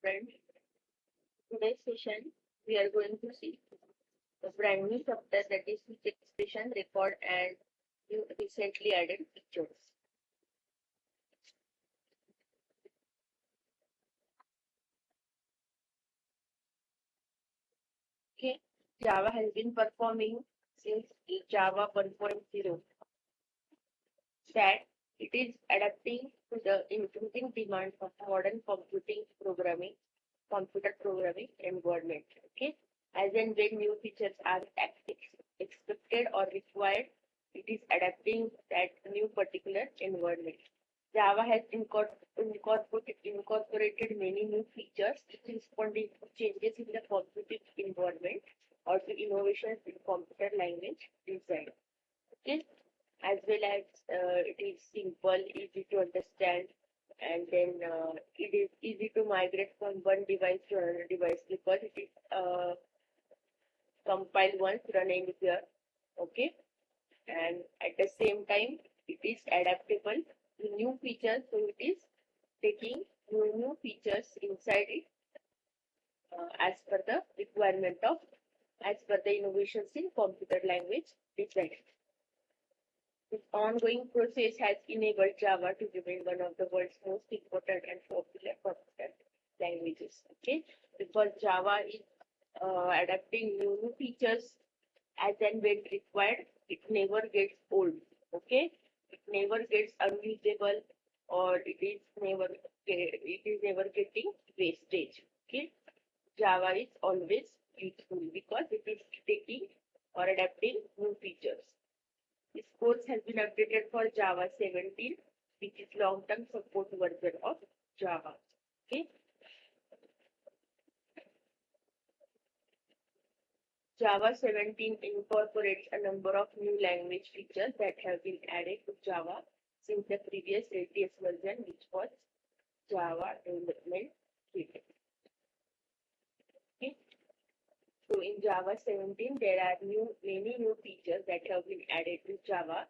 Friends, today's session we are going to see the brand new chapter that is switch expression, record, and new recently added features. Okay, Java has been performing since Java 1.0 that it is adapting to the increasing demand of modern computer programming environment. Okay, as and when new features are expected or required, it is adapting that new particular environment. Java has incorporated many new features responding to changes in the computing environment or to innovations in computer language design. Okay, as well as it is simple, easy to understand, and then it is easy to migrate from one device to another device because it is compiled once, run anywhere. Okay, and at the same time, it is adaptable to new features, so it is taking new features inside it as per the requirement of as per the innovations in computer language design. This ongoing process has enabled Java to remain one of the world's most important and popular computer languages. Okay, because Java is adapting new features as and when required, it never gets old. Okay, it never gets unusable, or it is never getting wastage. Okay, Java is always useful because it is taking or adapting new features. This course has been updated for Java 17, which is long-term support version of Java. Okay. Java 17 incorporates a number of new language features that have been added to Java since the previous latest version, which was Java Development Kit. Okay. So in Java 17, there are many new features that have been added to Java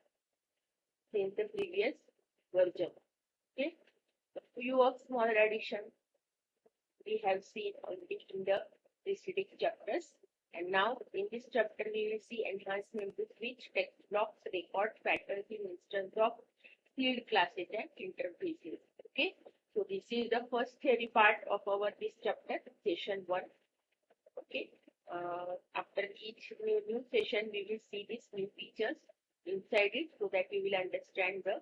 since the previous version. Okay. A few of small additions we have seen already in the preceding chapters. And now in this chapter we will see enhancement to switch, text blocks, record patterns in instance of field classes and interfaces. Okay. So this is the first theory part of our this chapter, session 1. Okay. After each new session, we will see these new features inside it so that we will understand the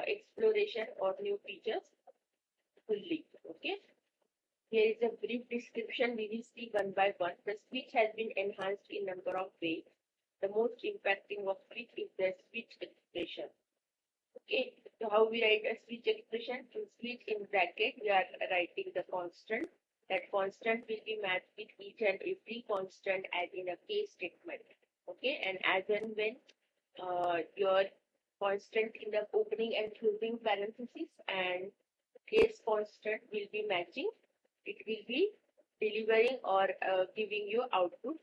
exploration or new features fully. Okay. Here is a brief description. We will see one by one. The switch has been enhanced in number of ways. The most impacting of switch is the switch expression. Okay. So how we write a switch expression? In switch in bracket, we are writing the constant. That constant will be matched with each and every constant as in a case statement. Okay, and as and when your constant in the opening and closing parentheses and case constant will be matching, it will be delivering or giving you output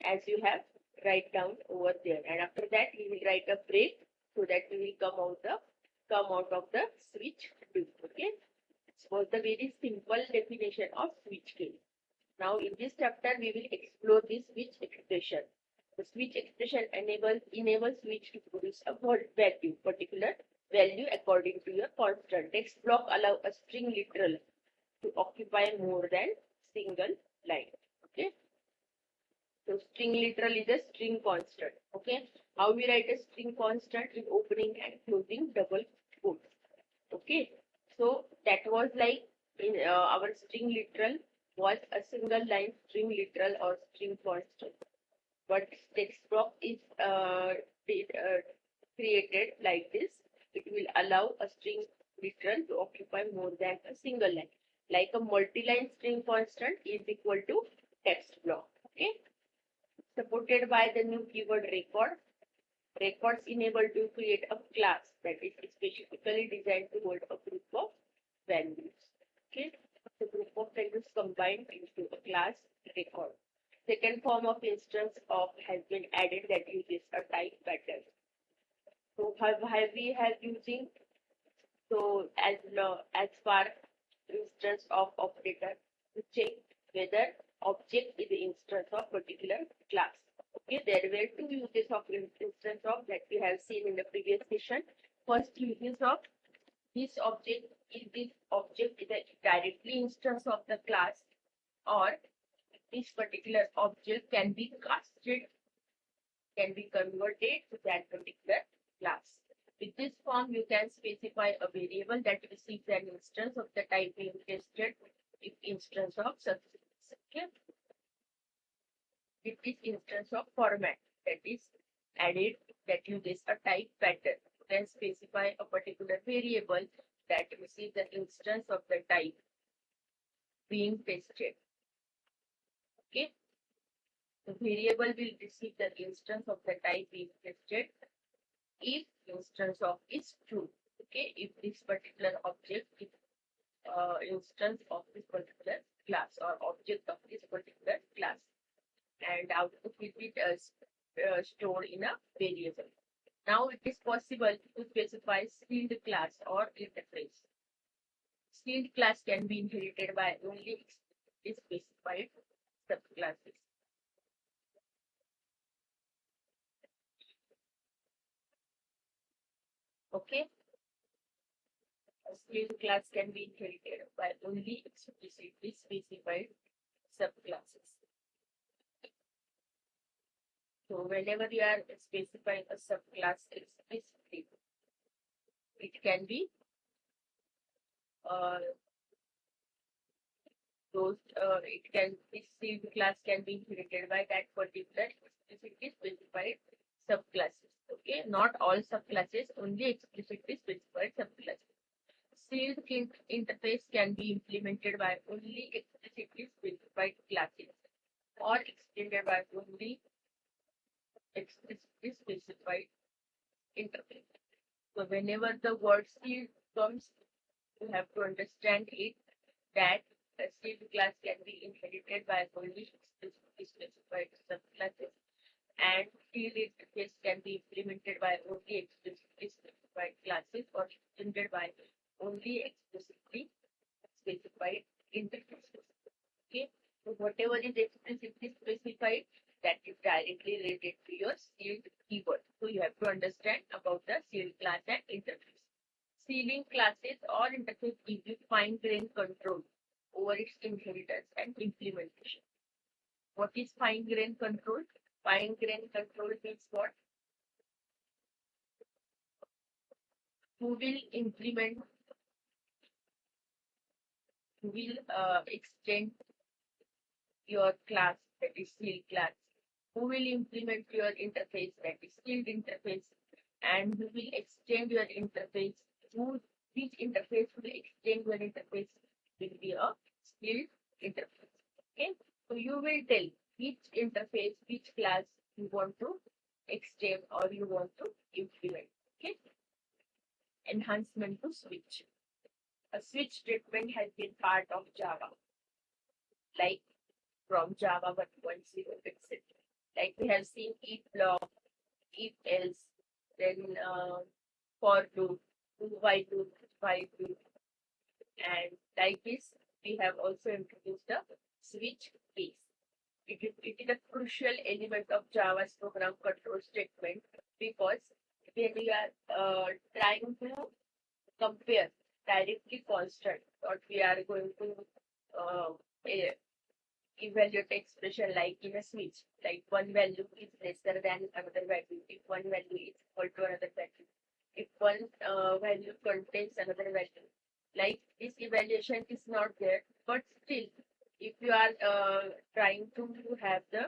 as you have write down over there. And after that, we will write a break so that we will come out of the switch loop. Okay. Was the very simple definition of switch case. Now in this chapter we will explore this switch expression. The switch expression enables switch to produce a particular value according to your constant. Text block allow a string literal to occupy more than single line. Okay. So string literal is a string constant. Okay. How we write a string constant in opening and closing double quotes. Okay. So that was like in our string literal was a single line string literal or string constant. But text block is created like this. It will allow a string literal to occupy more than a single line. Like a multi-line string constant is equal to text block. Okay. Supported by the new keyword record. Records enable to create a class that is specifically designed to hold a group of values. Okay, the group of values combined into a class record. Second form of instance of has been added that uses a type pattern. So have we have using so as far instance of operator to check whether object is the instance of particular class. Okay, there were two uses of instance of that we have seen in the previous session. First uses of this object is a directly instance of the class, or this particular object can be casted, can be converted to that particular class. With this form, you can specify a variable that receives an instance of the type being tested if instance of substance. Okay. With this instance of format that is added that uses a type pattern, you can specify a particular variable that receives an instance of the type being tested. Okay. The variable will receive the instance of the type being tested if instance of is true. Okay, if this particular object is instance of this particular class or object of this particular class, and output will be stored in a variable. Now it is possible to specify sealed class or interface. Sealed class can be inherited by only specified subclasses. Okay. A sealed class can be inherited by only explicitly specified subclasses. So whenever you are specifying a subclass explicitly, it can be this sealed class can be inherited by that particular explicitly specified subclasses. Okay, not all subclasses, only explicitly specified subclasses. Sealed interface can be implemented by only explicitly specified classes or extended by only explicitly specified interface. So whenever the word sealed comes, you have to understand it that a sealed class can be inherited by only explicitly specified subclasses, and sealed interface can be implemented by only explicitly specified classes or extended by only explicitly specified interfaces. Okay, so whatever is explicitly specified, that is directly related to your sealed keyword. So you have to understand about the sealed class and interface. Sealing classes or interface gives you fine-grained control over its inheritance and implementation. What is fine-grained control? Fine-grained control means what? Who will implement, who will extend your class, that is sealed class? Who will implement your interface, that is sealed interface? And who will extend your interface? Which interface will extend your interface will be a sealed interface. Okay, so you will tell which interface, which class you want to extend or you want to implement. Okay, enhancement to switch. A switch statement has been part of Java, like from Java 1.0 etc. Like we have seen if block, if else, then for loop, while loop, and like this we have also introduced the switch case. It is a crucial element of Java's program control statement, because when we are trying to compare directly constant, what we are going to evaluate expression like in a switch, like one value is lesser than another value, if one value is equal to another value, if one value contains another value. Like this evaluation is not there, but still, if you are trying to have the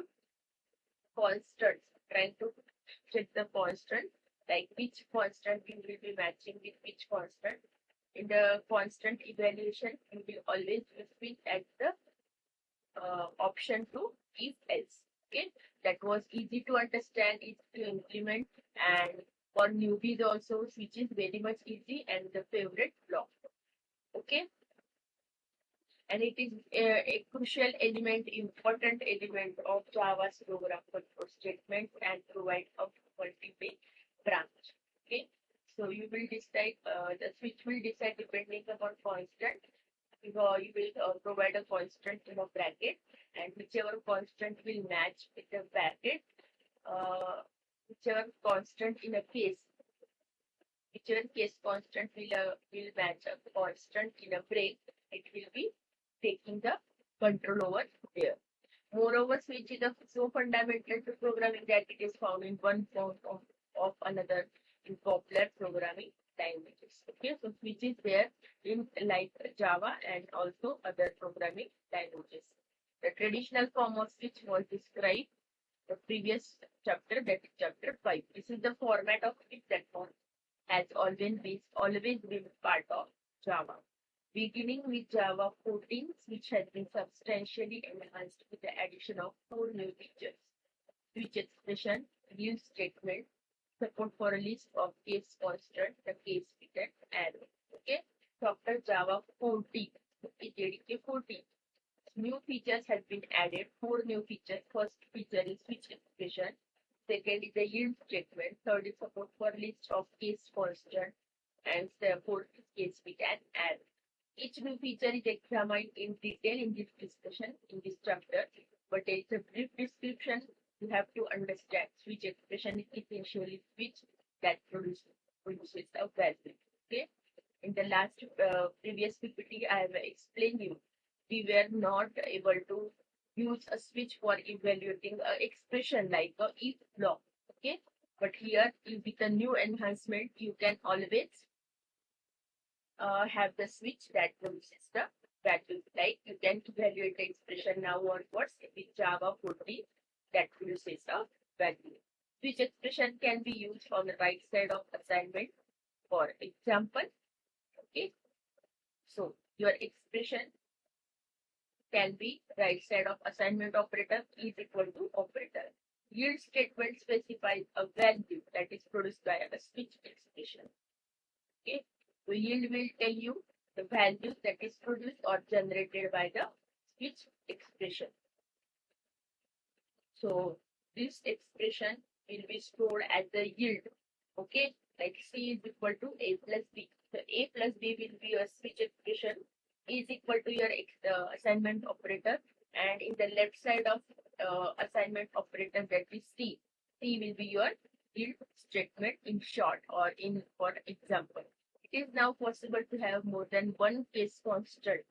constants, trying to check the constant, like which constant you will be matching with which constant. In the constant evaluation, you will always switch at the option to if else. Okay, that was easy to understand, easy to implement, and for newbies also, switch is very much easy and the favorite block. Okay, and it is a crucial element, important element of Java's program control statements and provide a multi-page branch. Okay, so you will decide, the switch will decide depending upon constant you will provide a constant in a bracket, and whichever constant will match with the bracket, whichever constant in a case, whichever case constant will match a constant in a break, it will be taking the control over there. Moreover, switch is so fundamental to programming that it is found in one form of another in popular programming languages. Okay, so switch is there in like Java and also other programming languages. The traditional form of switch was described the previous chapter, that is chapter 5. This is the format of switch that form has always been part of Java. Beginning with Java 14, which has been substantially enhanced with the addition of 4 new features: switch expression, use statement, support for a list of case constant, the case fitted arrow. Okay, so after Java 14, okay, JDK 14, new features have been added. 4 new features. First feature is switch expression. Second is the yield statement. Third is support for list of case constant, and the fourth is case fit and arrow. Each new feature is examined in detail in this discussion, in this chapter, but there is a brief description. You have to understand switch expression is essentially switch that produces a value. Okay. In the last previous PPT, I have explained you we were not able to use a switch for evaluating an expression like a if block. Okay. But here, with the new enhancement, you can always have the switch that produces the value. Like you can evaluate the expression now onwards with Java 14 that produces a value. Switch expression can be used on the right side of assignment. For example, okay, so your expression can be right side of assignment operator is equal to operator. Yield statement specifies a value that is produced by a switch expression. Okay. So yield will tell you the value that is produced or generated by the switch expression. So this expression will be stored as the yield. Okay, like C is equal to A plus B. So A plus B will be your switch expression is equal to your assignment operator, and in the left side of assignment operator, that is C. C will be your yield statement in short, or in for example. It is now possible to have more than one case constant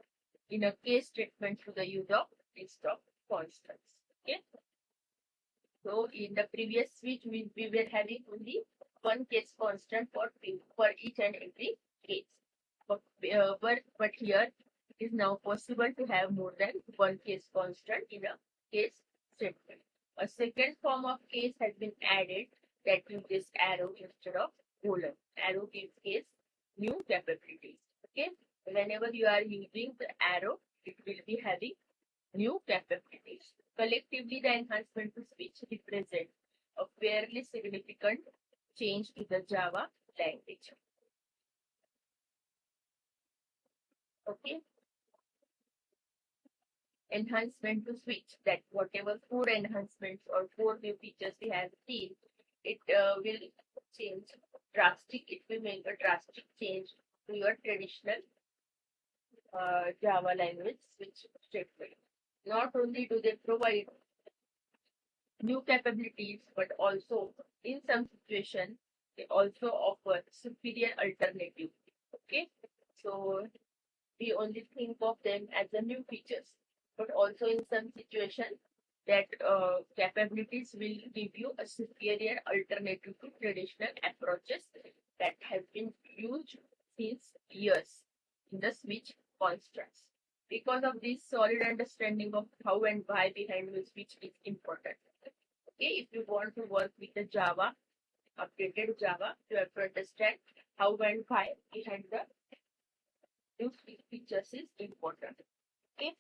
in a case statement through the use of list of constants. Okay. So in the previous switch, we were having only one case constant for each and every case. But here it is now possible to have more than one case constant in a case statement. A second form of case has been added that uses arrow instead of colon. Arrow gives case new capabilities. Okay, whenever you are using the arrow, it will be having new capabilities. Collectively, the enhancement to switch represent a fairly significant change to the Java language. Okay. Enhancement to switch, that whatever 4 enhancements or 4 new features we have seen, it will change drastic. It will make a drastic change to your traditional Java language switch statement. Not only do they provide new capabilities, but also in some situations they also offer superior alternative. Okay, so we only think of them as the new features, but also in some situations that capabilities will give you a superior alternative to traditional approaches that have been used since years in the switch constructs. Because of this, solid understanding of how and why behind the switch is important. Okay, if you want to work with the Java, updated Java, you have to understand how and why behind the new features is important. Okay,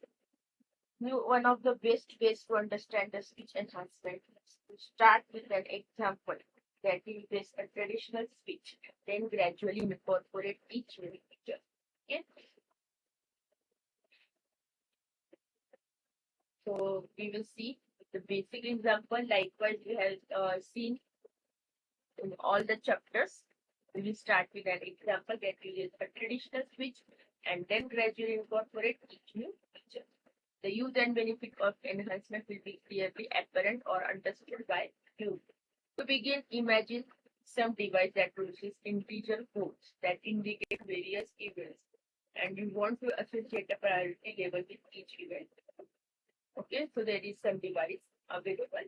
one of the best ways to understand the switch enhancement is to start with an example that uses a traditional switch, then gradually incorporate each new feature. Okay. So we will see the basic example. Likewise, we have seen in all the chapters. We will start with an example that uses a traditional switch, and then gradually incorporate each new feature. The use and benefit of enhancement will be clearly apparent or understood by you. To begin, imagine some device that produces integer codes that indicate various events, and you want to associate a priority level with each event. Okay, so there is some device available.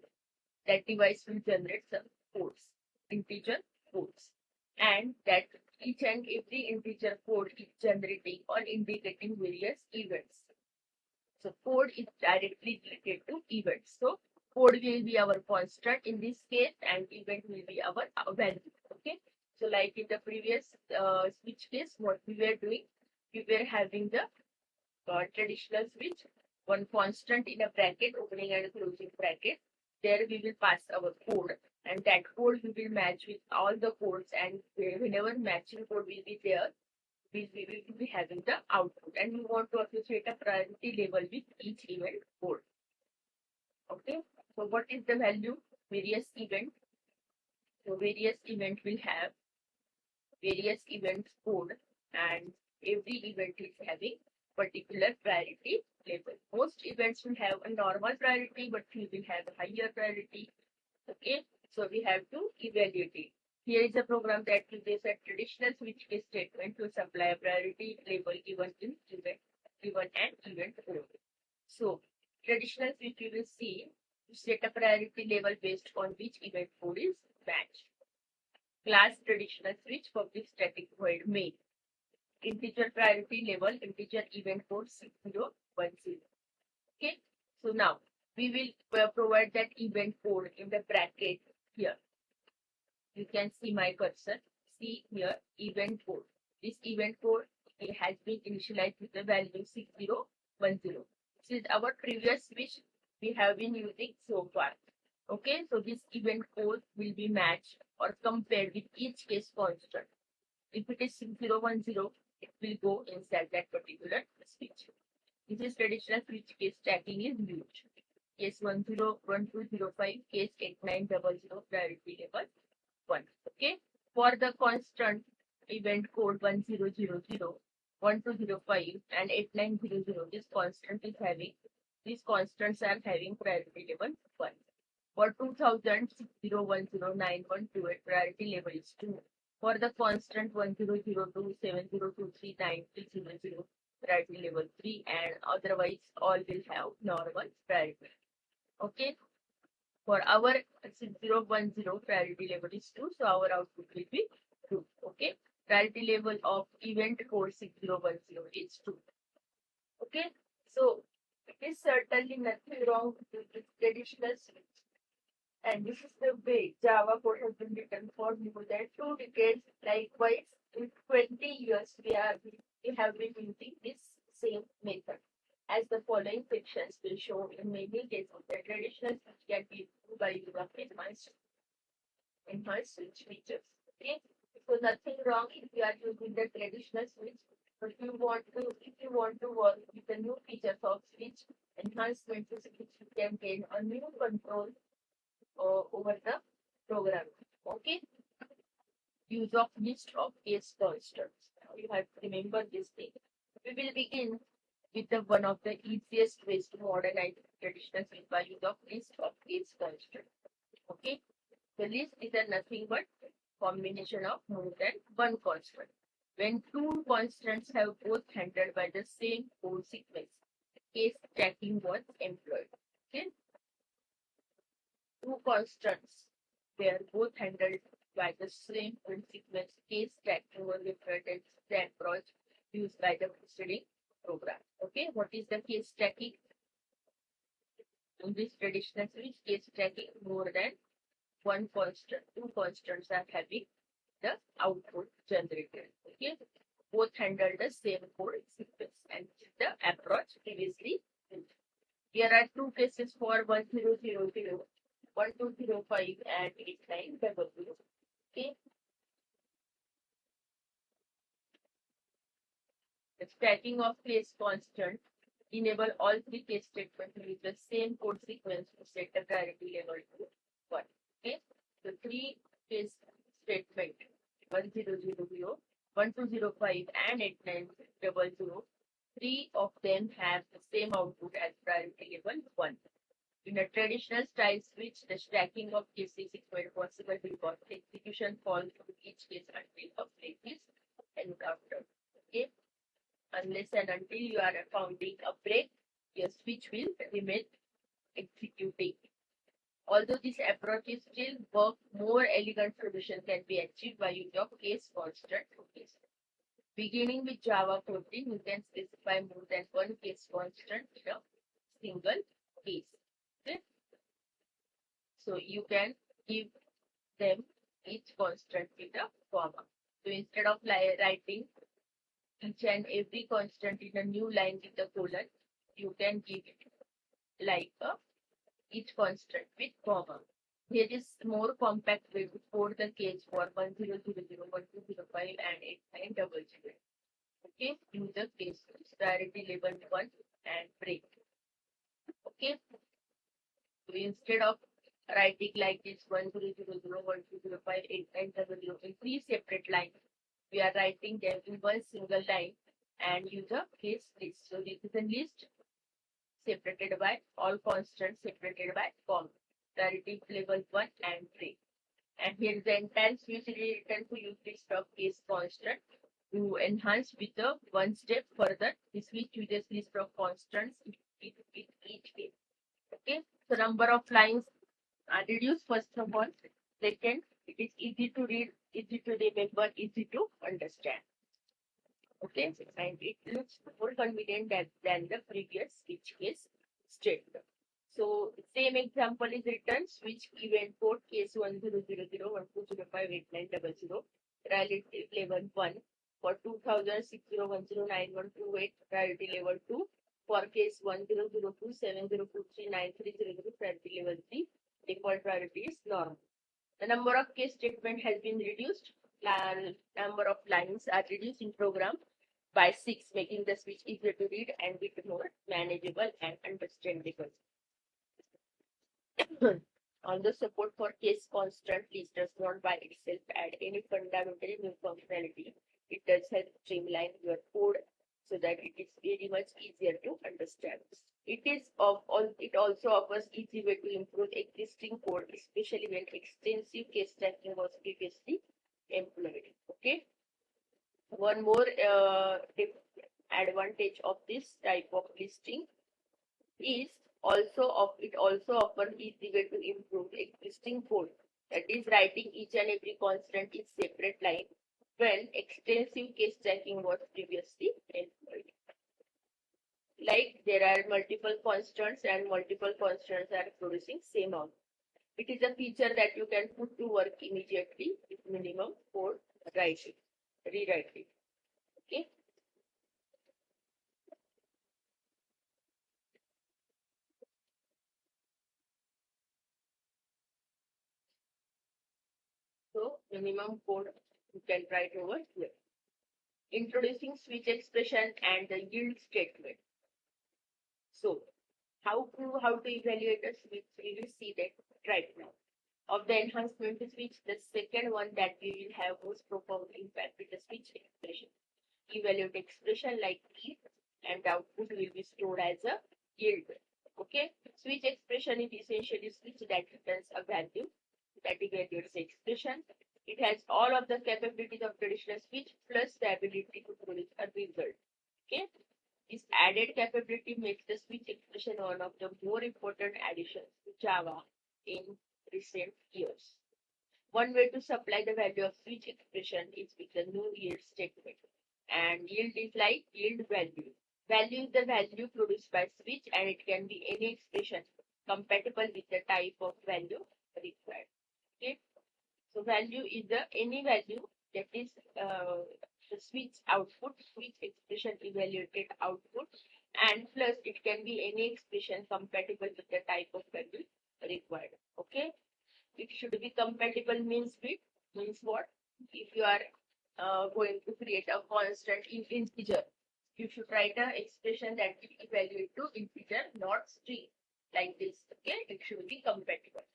That device will generate some codes, integer codes, and that each and every integer code is generating or indicating various events. So code is directly related to events. So code will be our constant in this case, and event will be our value. Okay. So like in the previous switch case, what we were doing, we were having the traditional switch, one constant in a bracket, opening and closing bracket. There we will pass our code, and that code we will match with all the codes, and whenever matching code will be there, we will be having the output, and we want to associate a priority level with each event code. Okay, so what is the value? Various event. So various event will have various events code, and every event is having particular priority level. Most events will have a normal priority, but few will have a higher priority. Okay, so we have to evaluate it. Here is a program that uses a traditional switch case statement to supply a priority label given in given an event code. So traditional switch you will see to set a priority level based on which event code is matched. Class traditional switch public static void main. Integer priority level, integer event code 6010. Okay, so now we will provide that event code in the bracket here. You can see my cursor. See here, event code. This event code has been initialized with the value 6010. This is our previous switch we have been using so far. Okay, so this event code will be matched or compared with each case constant. If it is 6010, it will go inside that particular switch. This is traditional switch case stacking is used. Case 101205, case 8900, priority level 1. Okay. For the constant event code 1000, 1205, and 8900, this constant is having, these constants are having priority level 1. For 2000, 60109128, priority level is 2. For the constant 1002, 7023, 9300, priority level 3, and otherwise all will have normal priority. Okay. For our 6010, priority level is 2, so our output will be 2. Okay. Priority level of event code 6010 is 2. Okay. So it is certainly nothing wrong with this traditional switch. And this is the way Java code has been written for more than 2 decades. Likewise, in 20 years, we have been using this same method. As the following sections will show, in many cases, the traditional switch can be improved by use of enhanced switch features. Okay, so nothing wrong if you are using the traditional switch, but if you want to work with the new features of switch enhancement, which you can gain a new control over the program. Okay, use of list of case constants. You have to remember this thing. We will begin with the one of the easiest ways to modernize traditional switch by use of list of case constants. Okay, the list is a nothing but combination of more than one constant. When two constants have both handled by the same code sequence, case stacking was employed. Okay, two constants were both handled by the same code sequence, case stacking was employed. That's the approach used by the preceding program. Okay, what is the case stacking? In this traditional switch, case stacking more than one constant, two constants are having the output generated. Okay, both handle the same code sequence, and the approach previously used. Here are two cases for 1000, 1205, and 8900. Okay, the stacking of case constant enable all three case statements to use the same code sequence to set the priority level to 1. Okay, the three case statement 1000, 1205 and 8900, three of them have the same output as priority level 1. In a traditional style switch, the stacking of cases is made possible because execution falls through each case until a break is encountered. Okay? Unless and until you are founding a break, your switch will remain executing. Although this approach is still work, more elegant solution can be achieved by use of case constant case. Beginning with Java 14, you can specify more than one case constant in a single case. Okay? So you can give them each constant with a comma. So instead of writing each and every constant in a new line with a colon, you can give it like each constant with comma. Here is more compact way to code the case for 1000, 1205 and 8900. Okay, use the case priority level 1 and break. Okay, so instead of writing like this 1000, 1205, 8900 in three separate lines, we are writing them in one single line and use a case list. So this is a list separated by all constants separated by comma. Priority level 1 and break. And here the entire switch is written to use this case constant to enhance with the one step further. The switch uses list of constants in each case. Okay, so number of lines are reduced first of all. Second, it is easy to read, easy to remember, easy to understand. Okay, and it looks more convenient than the previous switch case statement. So same example is written switch event code case 1000, 1205, 8900, relative level 1 for 2000, 6010, 9128, priority level 2 for case 1002, 7023, 9300, priority level 3, default priority is normal. The number of case statement has been reduced. Number of lines are reduced in program by 6, making the switch easier to read and bit more manageable and understandable. Although support for case constant list does not by itself add any fundamentally new functionality, it does help streamline your code so that it is very much easier to understand. It also offers easy way to improve existing code, especially when extensive case stacking was previously employed. Okay. One more advantage of this type of listing is it also offers easy way to improve existing code. That is writing each and every constant in separate line when extensive case stacking was previously employed. Like there are multiple constants and multiple constants are producing same output. It is a feature that you can put to work immediately with minimum code rewriting. Okay. So minimum code you can write over here. Introducing switch expression and the yield statement. So how to evaluate a switch? We will see that right now. Of the enhancement to switch, the second one that we will have most profound impact with the switch expression. Evaluate expression like yield and output will be stored as a yield. Okay, switch expression is essentially switch that returns a value that evaluates the expression. It has all of the capabilities of traditional switch plus the ability to produce a result. Okay, this added capability makes the switch expression one of the more important additions to Java in recent years. One way to supply the value of switch expression is with the new yield statement. And yield is like yield value. Value is the value produced by switch and it can be any expression compatible with the type of value required. Okay. So value is any value that is the switch output, switch expression evaluated output, and plus it can be any expression compatible with the type of value required. Okay. It should be compatible means what? If you are going to create a constant in integer, you should write an expression that will evaluate to integer, not string, like this. Okay, it should be compatible.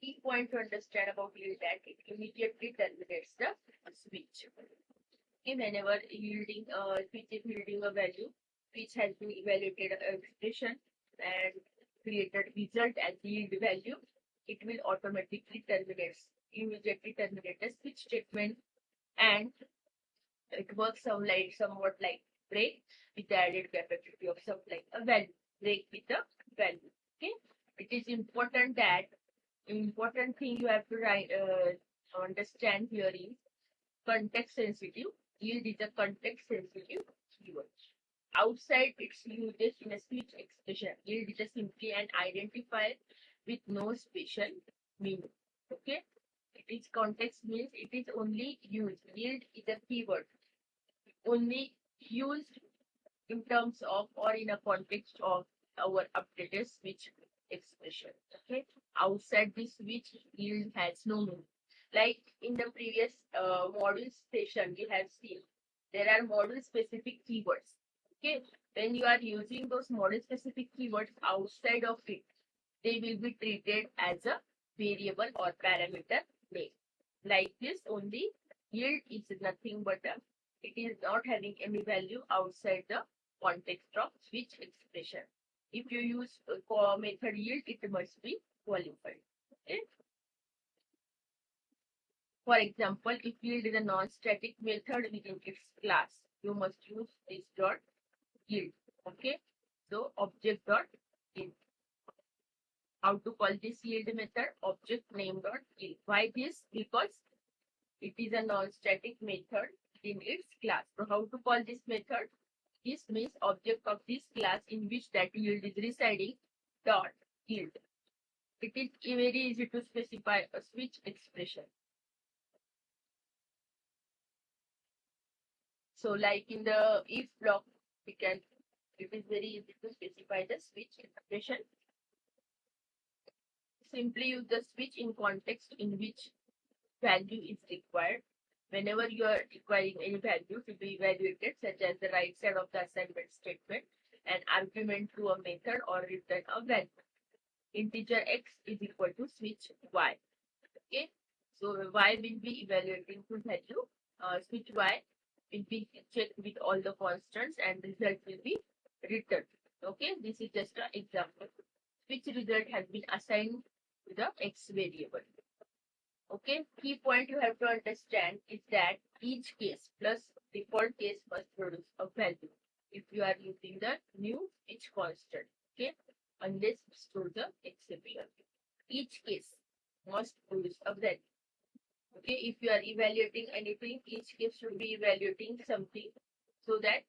Key point to understand about yield that it immediately terminates the switch. Okay, whenever yielding switch is yielding a value which has been evaluated expression and created result as yield value, it will automatically terminate, immediately terminate the switch statement, and it works somewhat like break with the added capacity of supplying a value. Break with a value. Okay. It is important that important thing you have to understand here is context sensitive. Yield is a context sensitive keyword. Outside its uses in a switch expression, yield is a simply an identifier with no special meaning. Okay. It is context means it is only used. Yield is a keyword only used in terms of or in a context of our updated switch expression. Okay. Outside this switch, yield has no meaning. Like in the previous module session, we have seen there are module specific keywords. Okay. When you are using those module specific keywords outside of it, they will be treated as a variable or parameter name. Like this only, yield is nothing but it is not having any value outside the context of switch expression. If you use for method yield, it must be qualified. Okay? For example, if yield is a non-static method within its class, you must use this dot yield. Okay, so object dot yield. How to call this yield method? Object name dot yield. Why this? Because it is a non-static method in its class. So how to call this method? This means object of this class in which that yield is residing dot yield. It is very easy to specify a switch expression. So like in the if block, it is very easy to specify the switch expression. Simply use the switch in context in which value is required. Whenever you are requiring any value to be evaluated, such as the right side of the assignment statement, an argument to a method or return a value. Integer x is equal to switch y. Okay, so y will be evaluating to value. Switch y will be checked with all the constants and result will be returned. Okay, this is just an example. Which result has been assigned to the x variable. Okay, key point you have to understand is that each case plus default case must produce a value if you are using the new each constant. Okay, unless store the exception. Each case must produce a value. Okay, if you are evaluating anything, each case should be evaluating something so that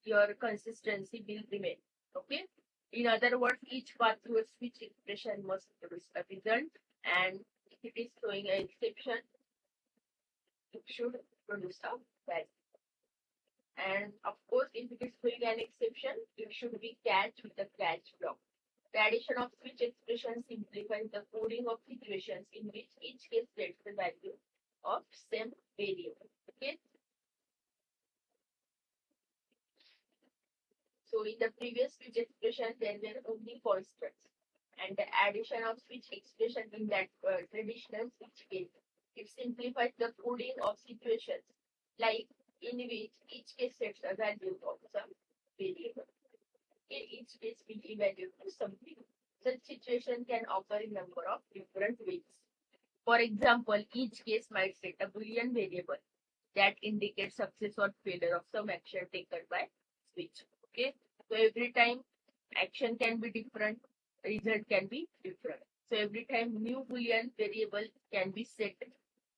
your consistency will remain. Okay, in other words, each path through a switch expression must produce a result, and if it is showing an exception, it should produce a value. And of course, if it is showing an exception, it should be catch with the catch block. The addition of switch expression simplifies the coding of situations in which each case sets the value of same variable. Okay. So in the previous switch expression, there were only constants, and the addition of switch expression in that traditional switch case, it simplifies the coding of situations, like in which each case sets a value of some variable. In each case will evaluate to something. Such situation can occur in number of different ways. For example, each case might set a Boolean variable that indicates success or failure of some action taken by switch. Okay, so every time action can be different, result can be different. So every time new Boolean variable can be set.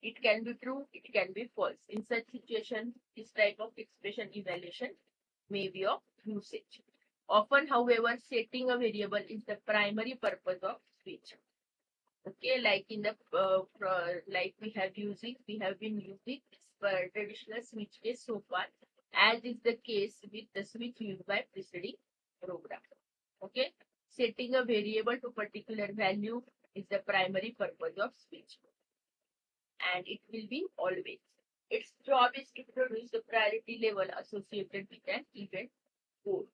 It can be true, it can be false. In such situation, this type of expression evaluation may be of usage. Often, however, setting a variable is the primary purpose of switch. Okay, like in the like we have been using traditional switch case so far, as is the case with the switch used by preceding program. Okay, setting a variable to particular value is the primary purpose of switch, and it will be always. Its job is to produce the priority level associated with an event code.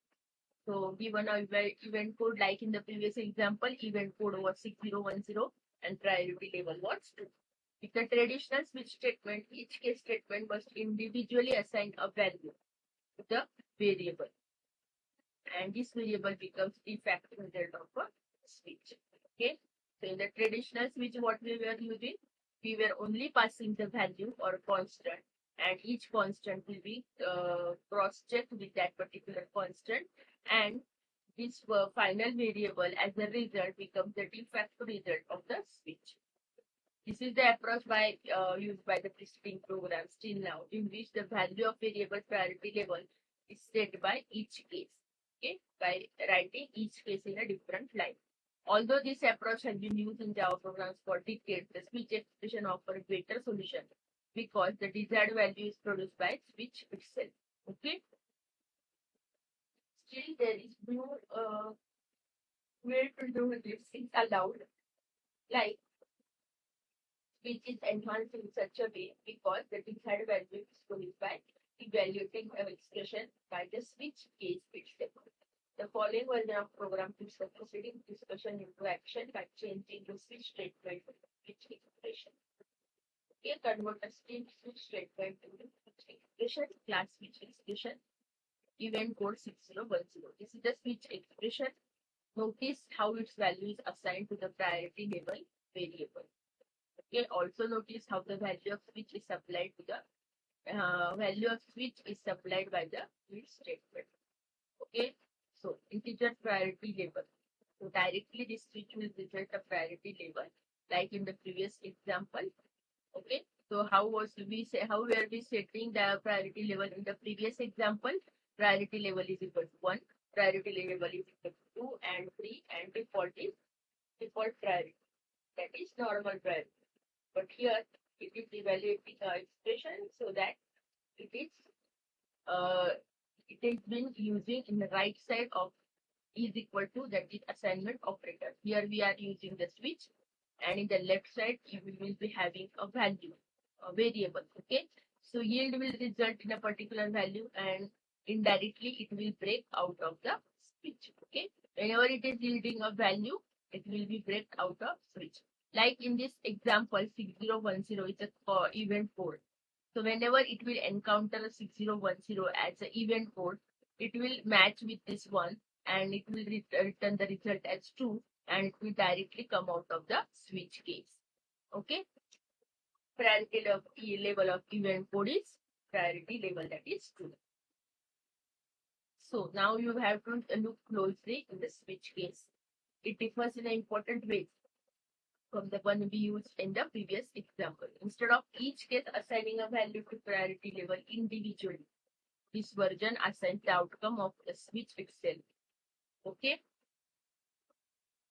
So given a event code like in the previous example, event code was 6010 and priority level was 2. With the traditional switch statement, each case statement must individually assign a value to the variable, and this variable becomes de facto result of a switch. Okay, so in the traditional switch, what we were using, we were only passing the value or constant, and each constant will be cross-checked with that particular constant, and this final variable as a result becomes the de facto result of the switch. This is the approach used by the preceding programs till now, in which the value of variable priority level is set by each case. Okay, by writing each case in a different line. Although this approach has been used in Java programs for decades, the switch expression offers better solution because the desired value is produced by switch itself. Okay. Still, there is no way to do this is allowed, like which is enhanced in such a way because the desired value is produced by evaluating an expression by the switch case itself. The following version of program puts the preceding discussion into action by changing the switch statement to switch expression. Okay, convert a string switch statement to switch expression, class switch expression, event code 6010. This is the switch expression. Notice how its value is assigned to the priority level variable. Okay, also notice how the value of switch is applied to the value of switch is supplied by the switch statement. Okay, so integer priority level. So directly this switch will result a priority level, like in the previous example. Okay, so how were we setting the priority level in the previous example? Priority level is equal to 1, priority level is equal to 2 and 3, and default is default priority. That is normal priority. But here it is evaluating expression so that it is been using in the right side of is equal to, that is assignment operator. Here we are using the switch, and in the left side you will be having a value, a variable. Okay, so yield will result in a particular value, and indirectly it will break out of the switch. Okay, whenever it is yielding a value, it will be break out of switch. Like in this example, 6010 is a event code. So whenever it will encounter a 6010 as an event code, it will match with this one, and it will return the result as true, and it will directly come out of the switch case. Okay. Priority level of event code is priority level, that is true. So now you have to look closely in the switch case. It differs in an important way from the one we used in the previous example. Instead of each case assigning a value to priority level individually, this version assigns the outcome of the switch itself. Okay.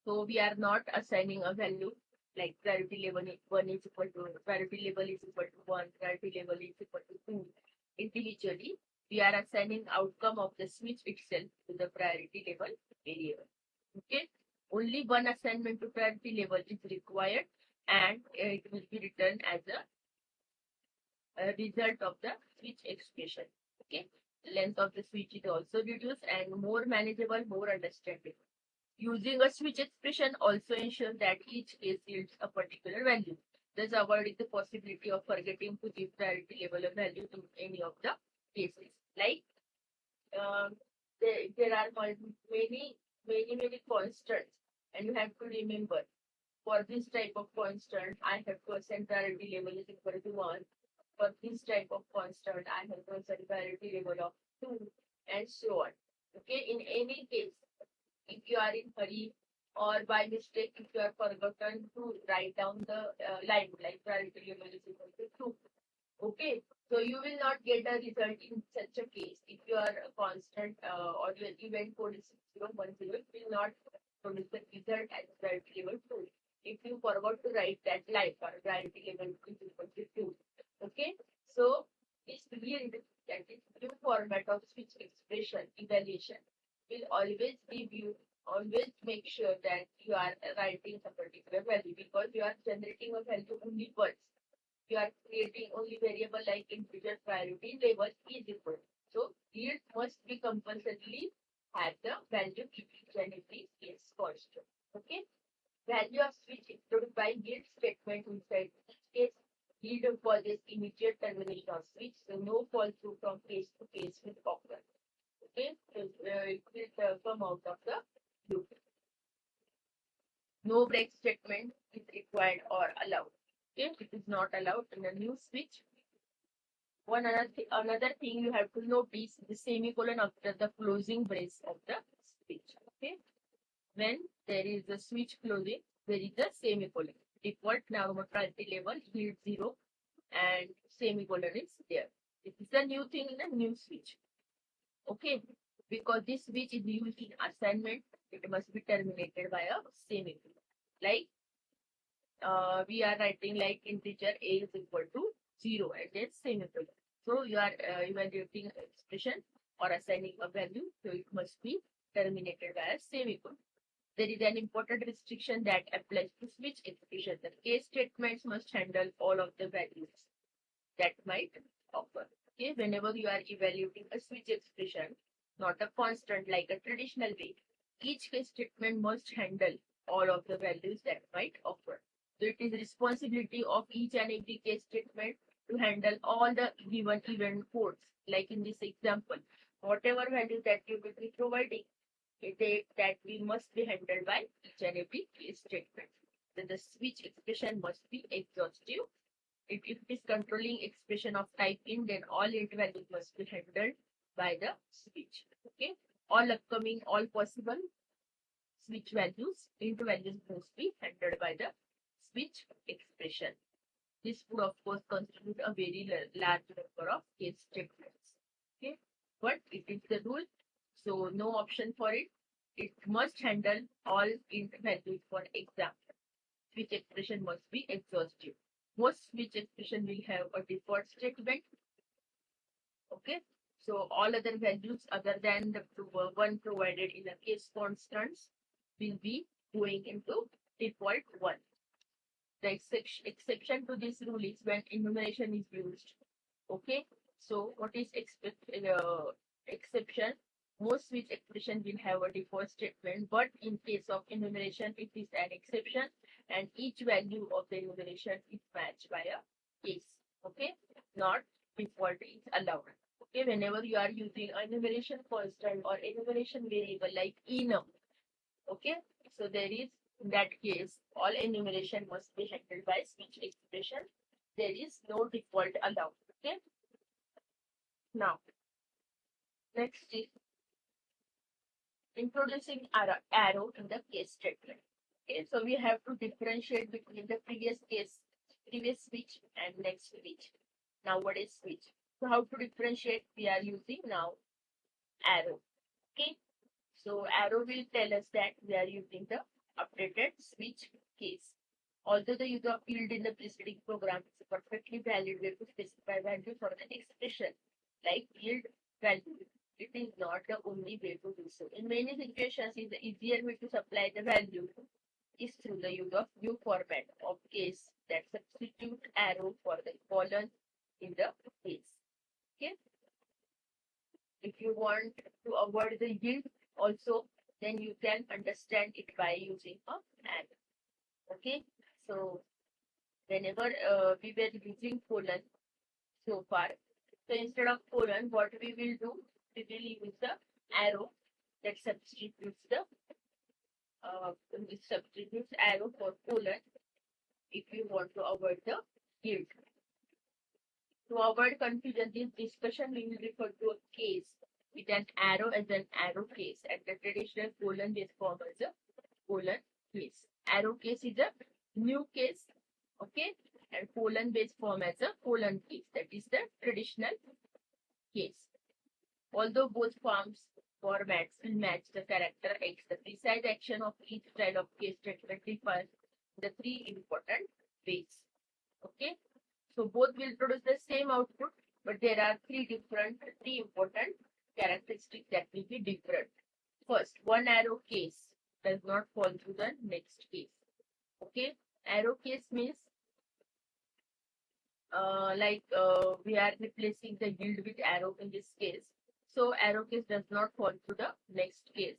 So we are not assigning a value like priority level 1 is equal to, priority level is equal to 1, priority level is equal to 2. Individually, we are assigning outcome of the switch itself to the priority level variable. Okay. Only one assignment to priority level is required, and it will be returned as a result of the switch expression. Okay. The length of the switch is also reduced and more manageable, more understandable. Using a switch expression also ensures that each case yields a particular value, thus avoiding the possibility of forgetting to give priority level of value to any of the cases. Like there are many constants, and you have to remember, for this type of constant, I have to assign priority level is equal to 1. For this type of constant, I have to assign priority level of 2, and so on. Okay, in any case, if you are in hurry or by mistake, if you are forgotten to write down the line, like priority level is equal to 2. Okay, so you will not get a result in such a case. If your constant or your event code is 6010, it will not produce the result as priority level 2. If you forgot to write that line for priority level is equal to 2. Okay, so this yield, that is new format of switch expression evaluation, will always make sure that you are writing a particular value, because you are generating a value only once. You are creating only variable like integer priority level is equal. So yield must be compulsorily have the value each and every case constant. Okay. Value of switch included by yield statement inside each case, yield causes immediate termination of switch, so no fall through from case to case will occur. Okay, so it will come out of the loop. No break statement is required or allowed. Okay, it is not allowed in a new switch. Another thing you have to notice the semicolon after the closing brace of the switch. Okay, when there is a switch closing, there is a semicolon. Default normal priority level yield 0 and semicolon is there. This is a new thing in a new switch. Okay, because this switch is used in assignment, it must be terminated by a semicolon. Like we are writing like integer a is equal to 0 and then semicolon. So you are evaluating expression or assigning a value, so it must be terminated by a semicolon. There is an important restriction that applies to switch expression. The case statements must handle all of the values that might occur. Okay, whenever you are evaluating a switch expression, not a constant like a traditional way, each case statement must handle all of the values that might occur. So it is responsibility of each and every case statement to handle all the given event codes. Like in this example, whatever value that you will be providing, that we must be handled by each and every case statement. Then the switch expression must be exhaustive. If it is controlling expression of type in, then all int values must be handled by the switch. Okay, all upcoming, all possible switch values, int values must be handled by the switch expression. This would of course constitute a very large number of case statements. Okay, but it is the rule, so no option for it. It must handle all int values. For example, switch expression must be exhaustive. Most switch expression will have a default statement. Okay, so all other values other than the one provided in a case constants will be going into default one. The exception to this rule is when enumeration is used. Okay, so what is exception? Most switch expression will have a default statement, but in case of enumeration, it is an exception, and each value of the enumeration is matched by a case. Okay, not default is allowed. Okay, whenever you are using enumeration constant or enumeration variable like enum, okay, so there is, in that case, all enumeration must be handled by switch expression. There is no default allowed. Okay, now next is introducing arrow in the case statement. Okay, so we have to differentiate between the previous switch and next switch. Now what is switch? So how to differentiate? We are using now arrow. Okay, so arrow will tell us that we are using the updated switch case. Although the use of yield in the preceding program is a perfectly valid way to specify value for the expression, like yield value, it is not the only way to do so. In many situations, the easier way to supply the value is through the use of new format of case that substitute arrow for the colon in the case. Okay. If you want to avoid the yield also, then you can understand it by using a arrow. Okay. So whenever we were using colon so far, so instead of colon, what we will do? We will use the arrow that substitutes the arrow for colon if you want to avoid the yield. To avoid confusion, this discussion we will refer to a case with an arrow as an arrow case and the traditional colon based form as a colon case. Arrow case is a new case, okay, and colon based form as a colon case. That is the traditional case. Although both formats will match the character X, the precise action of each style of case statement differs in the three important ways. Okay, so both will produce the same output, but there are three important characteristics that will be different. First, one arrow case does not fall to the next case. Okay, arrow case means we are replacing the yield with arrow in this case. So arrow case does not fall to the next case.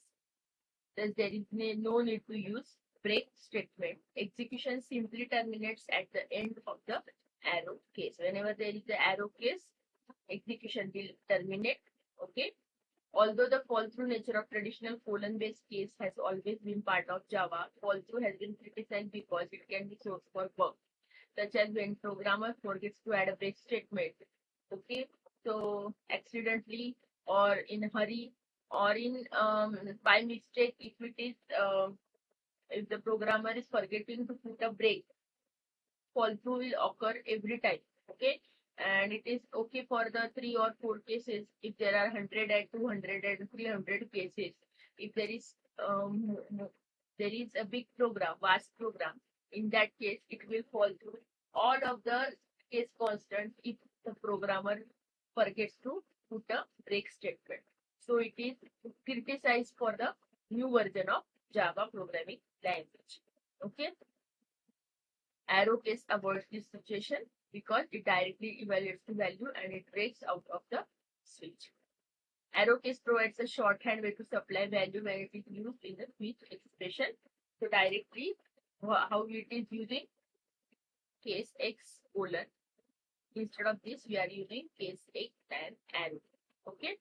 Thus there is no need to use break statement. Execution simply terminates at the end of the arrow case. Whenever there is the arrow case, execution will terminate. Okay. Although the fall-through nature of traditional colon-based case has always been part of Java, fall-through has been criticized because it can be source for bugs, such as when programmer forgets to add a break statement. Okay, so accidentally or in a hurry or in by mistake, if it is if the programmer is forgetting to put a break, fall through will occur every time. Okay, and it is okay for the 3 or 4 cases. If there are 100 and 200 and 300 cases, if there is a big program, vast program, in that case it will fall through all of the case constants if the programmer forgets to put a break statement. So it is criticized for the new version of Java programming language. Okay, arrow case avoids this situation because it directly evaluates the value and it breaks out of the switch. Arrow case provides a shorthand way to supply value when it is used in the switch expression. So directly, how it is using case X colon. Instead of this, we are using case X and arrow. Okay.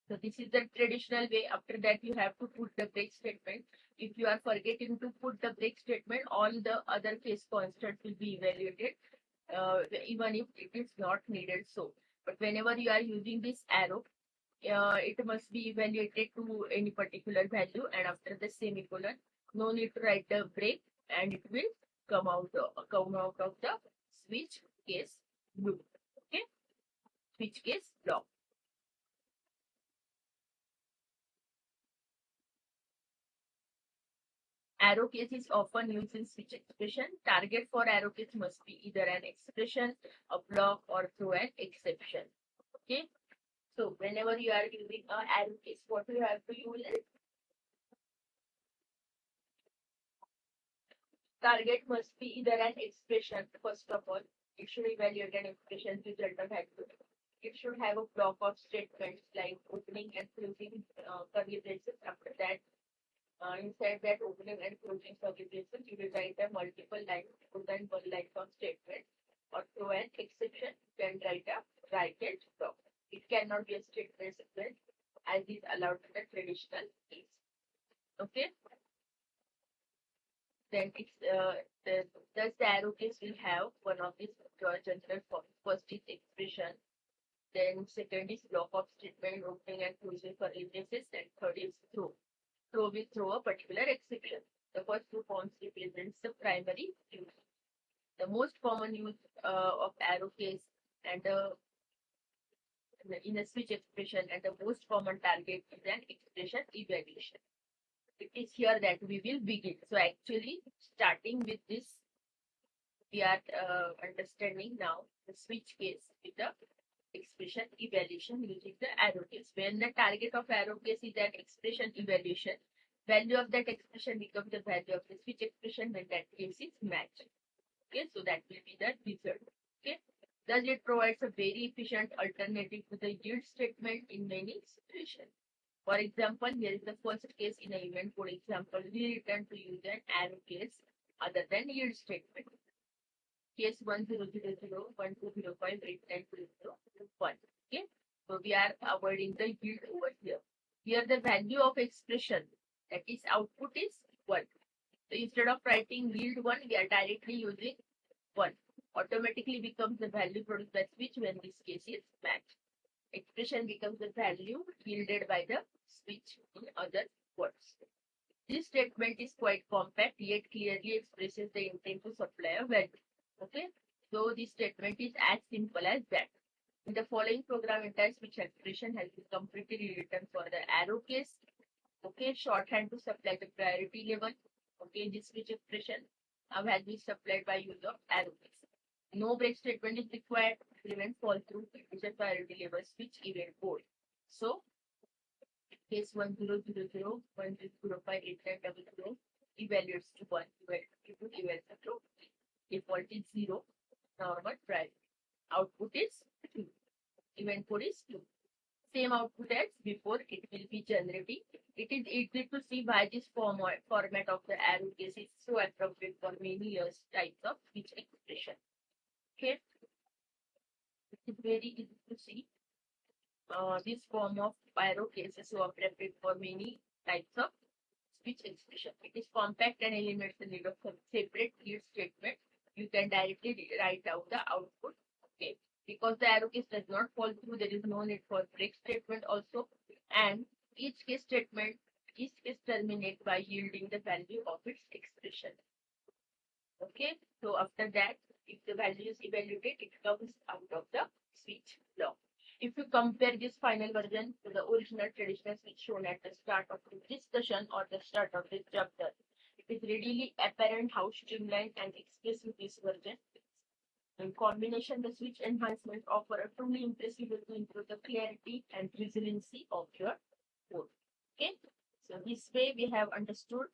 So this is the traditional way. After that, you have to put the break statement. If you are forgetting to put the break statement, all the other case constants will be evaluated, even if it is not needed so. But whenever you are using this arrow, it must be evaluated to any particular value, and after the semicolon, no need to write the break, and it will come out of the switch case loop. Okay, switch case block. Arrow case is often used in switch expression. Target for arrow case must be either an expression, a block, or through an exception. Okay. So whenever you are using a arrow case, what you have to use is target must be either an expression. First of all, it should evaluate an expression result of output. It should have a block of statements like opening and closing curly braces. After that, inside that opening and closing curly braces, you will write a multiple lines, more than one line of statement, or through an exception, you can write a right and block. It cannot be a statement sequence as is allowed in the traditional case. Okay. Then it's thus the arrow case will have one of these general forms. First is expression, then second is block of statement, opening and closing curly braces, and third is throw. Throw will throw a particular exception. The first two forms represents the primary use. The most common use of arrow case and in a switch expression, and the most common target is an expression evaluation. It is here that we will begin. So actually, starting with this, we are understanding now the switch case with the expression evaluation using the arrow case. When the target of arrow case is an expression evaluation, value of that expression becomes the value of the switch expression when that case is matched. Okay, so that will be the result. Okay, thus it provides a very efficient alternative to the yield statement in many situations. For example, here is the first case in an event code example. We return to use an arrow case other than yield statement. Case 1000, 1205, 8920, okay, so we are avoiding the yield over here. Here the value of expression, that is output, is 1. So instead of writing yield 1, we are directly using 1. Automatically becomes the value produced by switch when this case is matched. Expression becomes the value yielded by the switch, in other words. This statement is quite compact yet clearly expresses the intent to supply a value. Okay, so this statement is as simple as that. In the following program, entire switch expression has been completely rewritten for the arrow case. Okay, shorthand to supply the priority level. Okay, this switch expression now has been supplied by use of arrow case. No break statement is required to prevent fall through. It is a priority level switch event code. So case 1000, 1005, 8900 evaluates to 1, evaluates to 2. Default is 0, normal priority. Output is 2. Event code is 2. Same output as before, it will be generating It is easy to see why this format of the arrow case is so appropriate for many years types of speech expression. Okay, it is very easy to see. This form of arrow case is so appropriate for many types of speech expression. It is compact and eliminates the need of some separate clear statement. You can directly write out the output. Okay, because the arrow case does not fall through, there is no need for break statement also, and each case statement is terminated by yielding the value of its expression. Okay, so after that, if the value is evaluated, it comes out of the speech block. If you compare this final version to the original traditional speech shown at the start of the discussion or the start of this chapter, it is readily apparent how streamlined and expressive this version is. In combination, the switch enhancements offer a truly impressive way to improve the clarity and resiliency of your code. Okay, so this way we have understood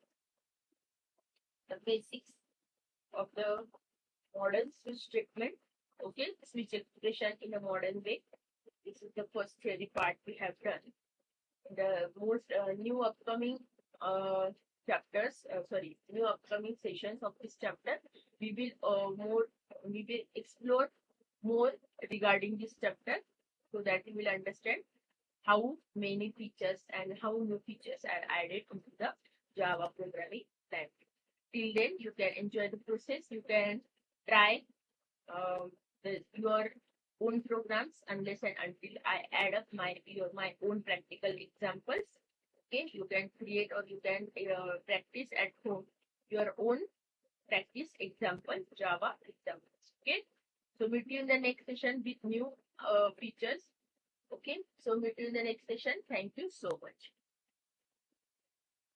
the basics of the modern switch statement. Okay, switch expression in a modern way. This is the first theory part we have done. The most new upcoming new upcoming sessions of this chapter, we will explore more regarding this chapter, so that you will understand how many features and how new features are added into the Java programming language. Till then, you can enjoy the process. You can try your own programs unless and until I add up my own practical examples. Okay, you can create or you can practice at home your own practice example, Java examples. Okay, so meet you in the next session with new features. Okay, so meet you in the next session. Thank you so much.